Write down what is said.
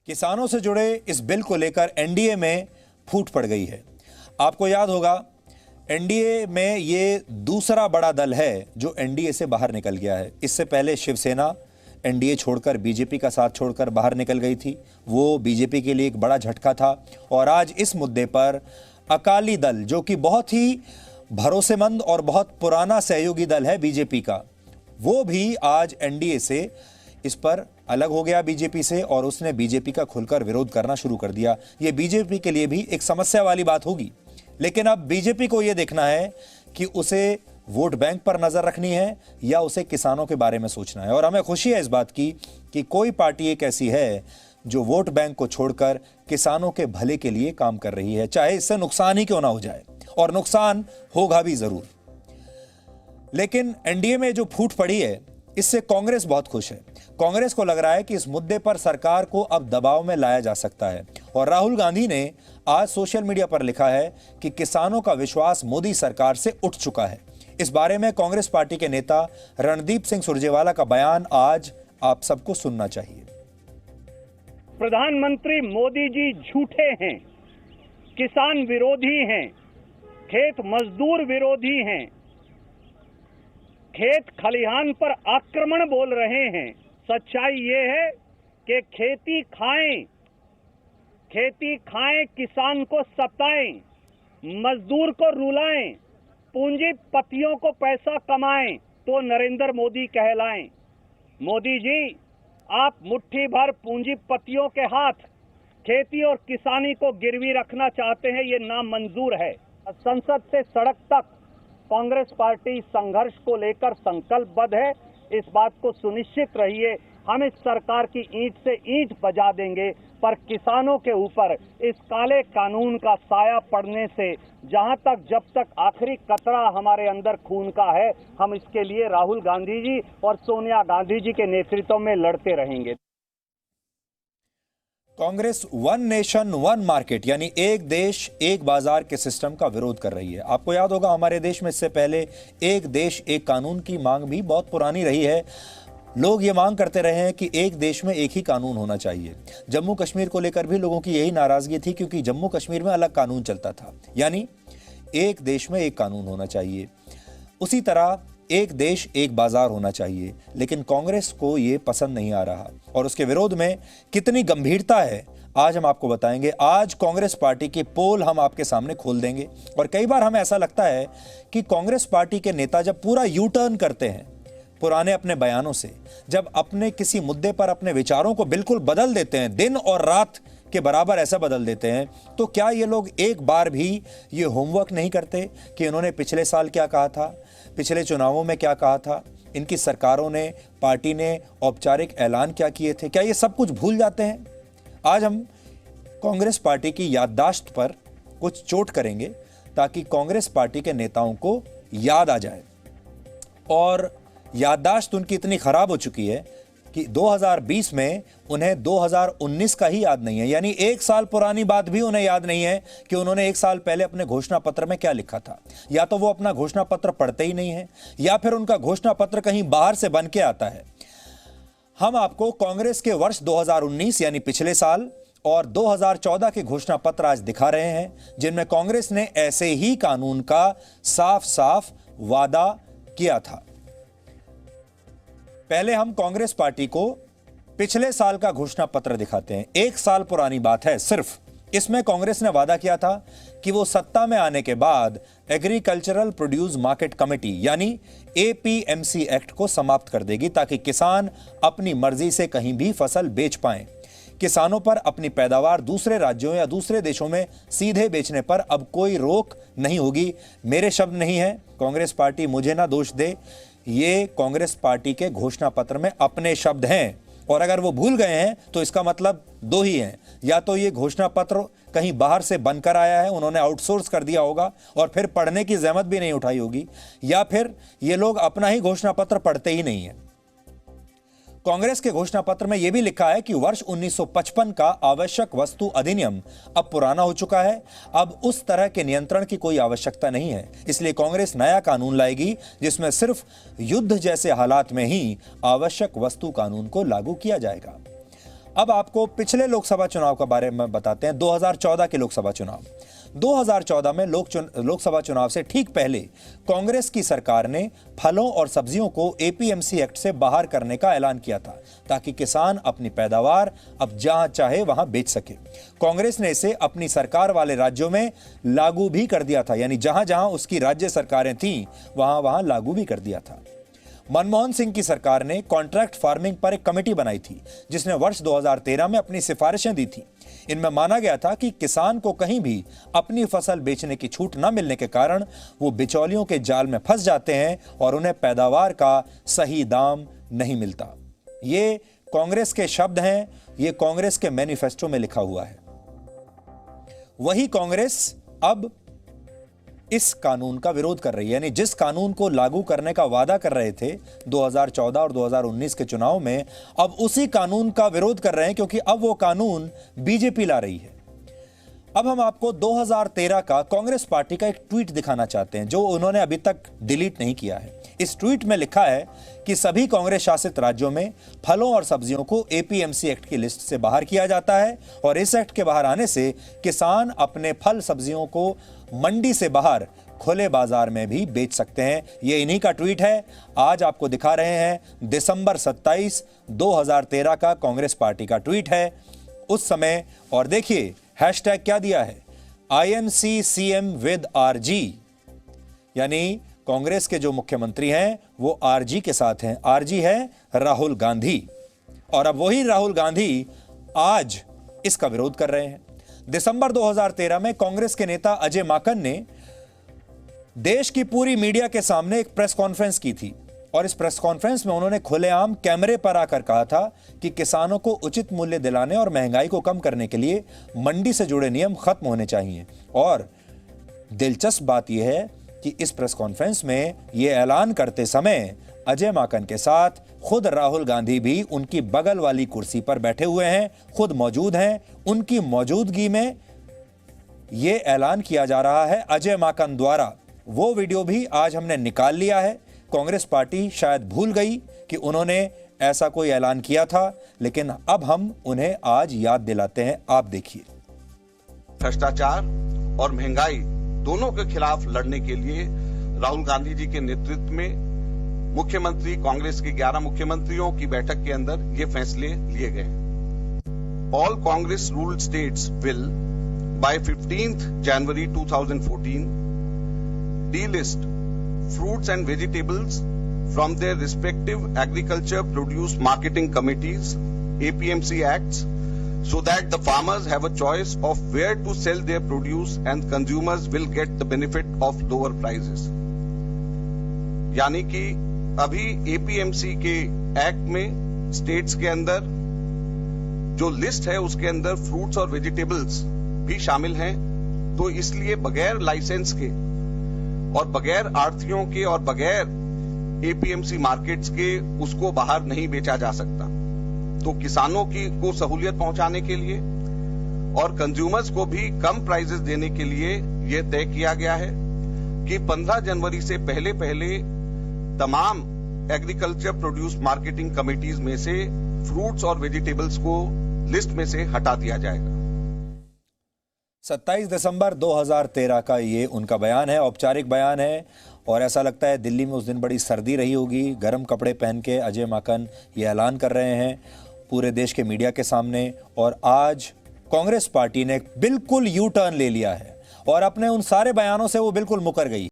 किसानों से जुड़े इस बिल को लेकर एनडीए में फूट पड़ गई है। आपको याद होगा, एनडीए में ये दूसरा बड़ा दल है जो एनडीए से बाहर निकल गया है। इससे पहले शिवसेना एनडीए छोड़कर बीजेपी का साथ छोड़कर बाहर निकल गई थी। वो बीजेपी के लिए एक बड़ा झटका था। और आज इस मुद्दे पर अकाली दल, जो कि बहुत ही भरोसेमंद और बहुत पुराना सहयोगी दल है बीजेपी का, वो भी आज एनडीए से इस पर अलग हो गया बीजेपी से, और उसने बीजेपी का खुलकर विरोध करना शुरू कर दिया। ये बीजेपी के लिए भी एक समस्या वाली बात होगी, लेकिन अब बीजेपी को यह देखना है कि उसे वोट बैंक पर नजर रखनी है या उसे किसानों के बारे में सोचना है। और हमें खुशी है इस बात की कि कोई पार्टी एक ऐसी है जो वोट बैंक को छोड़कर किसानों के भले के लिए काम कर रही है, चाहे इससे नुकसान ही क्यों ना हो जाए, और नुकसान होगा भी जरूर। लेकिन एनडीए में जो फूट पड़ी है, इससे कांग्रेस बहुत खुश है। कांग्रेस को लग रहा है कि इस मुद्दे पर सरकार को अब दबाव में लाया जा सकता है। और राहुल गांधी ने आज सोशल मीडिया पर लिखा है कि किसानों का विश्वास मोदी सरकार से उठ चुका है। इस बारे में कांग्रेस पार्टी के नेता रणदीप सिंह सुरजेवाला का बयान आज आप सबको सुनना चाहिए। प्रधानमंत्री मोदी जी झूठे हैं, किसान विरोधी हैं, खेत मजदूर विरोधी हैं, खेत खलिहान पर आक्रमण बोल रहे हैं। सच्चाई ये है कि खेती खाएं, किसान को सताएं, मजदूर को रुलाएं, पूंजीपतियों को पैसा कमाएं तो नरेंद्र मोदी कहलाएं। मोदी जी, आप मुट्ठी भर पूंजीपतियों के हाथ खेती और किसानी को गिरवी रखना चाहते हैं, ये नामंजूर है। संसद से सड़क तक कांग्रेस पार्टी संघर्ष को लेकर संकल्पबद्ध है। इस बात को सुनिश्चित रहिए, हम इस सरकार की ईंट से ईंट बजा देंगे, पर किसानों के ऊपर इस काले कानून का साया पड़ने से जब तक आखिरी कतरा हमारे अंदर खून का है, हम इसके लिए राहुल गांधी जी और सोनिया गांधी जी के नेतृत्व में लड़ते रहेंगे। Congress one nation one market यानी एक देश एक बाजार के सिस्टम का विरोध कर रही है। आपको याद होगा, हमारे देश में इससे पहले एक देश एक कानून की मांग भी बहुत पुरानी रही है। लोग ये मांग करते रहे हैं कि एक देश में एक ही कानून होना चाहिए। जम्मू कश्मीर को लेकर भी लोगों की यही नाराजगी थी, क्योंकि जम्मू कश्मीर में अलग कानून चलता था, यानी एक देश में एक कानून होना चाहिए। उसी तरह एक देश एक बाजार होना चाहिए। लेकिन कांग्रेस को यह पसंद नहीं आ रहा, और उसके विरोध में कितनी गंभीरता है आज हम आपको बताएंगे। आज कांग्रेस पार्टी के पोल हम आपके सामने खोल देंगे। और कई बार हमें ऐसा लगता है कि कांग्रेस पार्टी के नेता जब पूरा यू टर्न करते हैं पुराने अपने बयानों से, जब अपने किसी मुद्दे पर अपने विचारों को बिल्कुल बदल देते हैं, दिन और रात के बराबर ऐसा बदल देते हैं, तो क्या ये लोग एक बार भी ये होमवर्क नहीं करते कि इन्होंने पिछले साल क्या कहा था, पिछले चुनावों में क्या कहा था, इनकी सरकारों ने, पार्टी ने औपचारिक ऐलान क्या किए थे? क्या ये सब कुछ भूल जाते हैं? आज हम कांग्रेस पार्टी की याददाश्त पर कुछ चोट करेंगे ताकि कांग्रेस पार्टी के नेताओं को याद आ जाए। और याददाश्त उनकी इतनी खराब हो चुकी है कि 2020 में उन्हें 2019 का ही याद नहीं है। यानी एक साल पुरानी बात भी उन्हें याद नहीं है कि उन्होंने एक साल पहले अपने घोषणा पत्र में क्या लिखा था। या तो वो अपना घोषणा पत्र पढ़ते ही नहीं है, या फिर उनका घोषणा पत्र कहीं बाहर से बन के आता है। हम आपको कांग्रेस के वर्ष 2019 यानी पिछले साल और 2014 के घोषणा पत्र आज दिखा रहे हैं, जिनमें कांग्रेस ने ऐसे ही कानून का साफ साफ वादा किया था। पहले हम कांग्रेस पार्टी को पिछले साल का घोषणा पत्र दिखाते हैं। एक साल पुरानी बात है सिर्फ। इसमें कांग्रेस ने वादा किया था कि वो सत्ता में आने के बाद एग्रीकल्चरल प्रोड्यूस मार्केट कमेटी यानी एपीएमसी एक्ट को समाप्त कर देगी, ताकि किसान अपनी मर्जी से कहीं भी फसल बेच पाएं। किसानों पर अपनी पैदावार दूसरे राज्यों या दूसरे देशों में सीधे बेचने पर अब कोई रोक नहीं होगी। मेरे शब्द नहीं है, कांग्रेस पार्टी मुझे ना दोष दे, ये कांग्रेस पार्टी के घोषणा पत्र में अपने शब्द हैं। और अगर वो भूल गए हैं तो इसका मतलब दो ही हैं, या तो ये घोषणा पत्र कहीं बाहर से बनकर आया है, उन्होंने आउटसोर्स कर दिया होगा और फिर पढ़ने की जहमत भी नहीं उठाई होगी, या फिर ये लोग अपना ही घोषणा पत्र पढ़ते ही नहीं है। कांग्रेस के घोषणा पत्र में यह भी लिखा है कि वर्ष 1955 का आवश्यक वस्तु अधिनियम अब पुराना हो चुका है, अब उस तरह के नियंत्रण की कोई आवश्यकता नहीं है। इसलिए कांग्रेस नया कानून लाएगी जिसमें सिर्फ युद्ध जैसे हालात में ही आवश्यक वस्तु कानून को लागू किया जाएगा। अब आपको पिछले लोकसभा चुनाव के बारे में बताते हैं। 2014 के लोकसभा चुनाव। 2014 में लोकसभा चुनाव से ठीक पहले कांग्रेस की सरकार ने फलों और सब्जियों को एपीएमसी एक्ट से बाहर करने का ऐलान किया था, ताकि किसान अपनी पैदावार अब जहां चाहे वहां बेच सके। कांग्रेस ने इसे अपनी सरकार वाले राज्यों में लागू भी कर दिया था, यानी जहां जहां उसकी राज्य सरकारें थीं वहां वहां लागू भी कर दिया था। मनमोहन सिंह की सरकार ने कॉन्ट्रैक्ट फार्मिंग पर एक कमेटी बनाई थी, जिसने वर्ष 2013 में अपनी सिफारिशें दी थी। इनमें माना गया था कि किसान को कहीं भी अपनी फसल बेचने की छूट न मिलने के कारण वो बिचौलियों के जाल में फंस जाते हैं और उन्हें पैदावार का सही दाम नहीं मिलता। ये कांग्रेस के शब्द हैं, ये कांग्रेस के मैनिफेस्टो में लिखा हुआ है। वही कांग्रेस अब इस कानून का विरोध कर रही है, यानी जिस कानून को लागू करने का वादा कर रहे थे 2014 और 2019 के चुनाव में, अब उसी कानून का विरोध कर रहे हैं, क्योंकि अब वो कानून बीजेपी ला रही है। अब हम आपको 2013 का कांग्रेस पार्टी का एक ट्वीट दिखाना चाहते हैं, जो उन्होंने अभी तक डिलीट नहीं किया है। इस ट्वीट में लिखा है कि सभी कांग्रेस शासित राज्यों में फलों और सब्जियों को एपीएमसी एक्ट की लिस्ट से बाहर किया जाता है, और इस एक्ट के बाहर आने से किसान अपने फल सब्जियों को मंडी से बाहर खुले बाजार में भी बेच सकते हैं। ये इन्हीं का ट्वीट है। आज आपको दिखा रहे हैं दिसंबर 27, 2013 का कांग्रेस पार्टी का ट्वीट है उस समय। और देखिए हैशटैग क्या दिया है, INC CM with RG, यानी कांग्रेस के जो मुख्यमंत्री हैं वो RG के साथ हैं। RG है राहुल गांधी, और अब वही राहुल गांधी आज इसका विरोध कर रहे हैं। दिसंबर 2013 में कांग्रेस के नेता अजय माकन ने देश की पूरी मीडिया के सामने एक प्रेस कॉन्फ्रेंस की थी, और इस प्रेस कॉन्फ्रेंस में उन्होंने खुलेआम कैमरे पर आकर कहा था कि किसानों को उचित मूल्य दिलाने और महंगाई को कम करने के लिए मंडी से जुड़े नियम खत्म होने चाहिए। और दिलचस्प बात यह है कि इस प्रेस कॉन्फ्रेंस में यह ऐलान करते समय अजय माकन के साथ खुद राहुल गांधी भी उनकी बगल वाली कुर्सी पर बैठे हुए हैं, खुद मौजूद हैं। उनकी मौजूदगी में यह ऐलान किया जा रहा है अजय माकन द्वारा। वो वीडियो भी आज हमने निकाल लिया है। कांग्रेस पार्टी शायद भूल गई कि उन्होंने ऐसा कोई ऐलान किया था, लेकिन अब हम उन्हें आज याद दिलाते हैं। आप देखिए। भ्रष्टाचार और महंगाई दोनों के खिलाफ लड़ने के लिए राहुल गांधी जी के नेतृत्व में मुख्यमंत्री, कांग्रेस के 11 मुख्यमंत्रियों की बैठक के अंदर ये फैसले लिए गए। All Congress ruled states will buy 15th January 2014 delist fruits and vegetables from their respective agriculture produce marketing committees, APMC acts, so that the farmers have a choice of where to sell their produce and consumers will get the benefit of lower prices। यानी कि अभी APMC के act में states के अंदर जो list है उसके अंदर फ्रूट्स और वेजिटेबल्स भी शामिल हैं, तो इसलिए बगैर लाइसेंस के और बगैर आढ़तियों के और बगैर एपीएमसी मार्केट्स के उसको बाहर नहीं बेचा जा सकता। तो किसानों को सहूलियत पहुंचाने के लिए और कंज्यूमर्स को भी कम प्राइसेस देने के लिए यह तय किया गया है कि 15 जनवरी से पहले तमाम एग्रीकल्चर प्रोड्यूस मार्केटिंग कमिटीज में से फ्रूट्स और वेजिटेबल्स को लिस्ट में से हटा दिया जाएगा। 27 दिसंबर 2013 का ये उनका बयान है, औपचारिक बयान है। और ऐसा लगता है दिल्ली में उस दिन बड़ी सर्दी रही होगी। गर्म कपड़े पहन के अजय माकन ये ऐलान कर रहे हैं पूरे देश के मीडिया के सामने। और आज कांग्रेस पार्टी ने बिल्कुल यू टर्न ले लिया है और अपने उन सारे बयानों से वो बिल्कुल मुकर गई।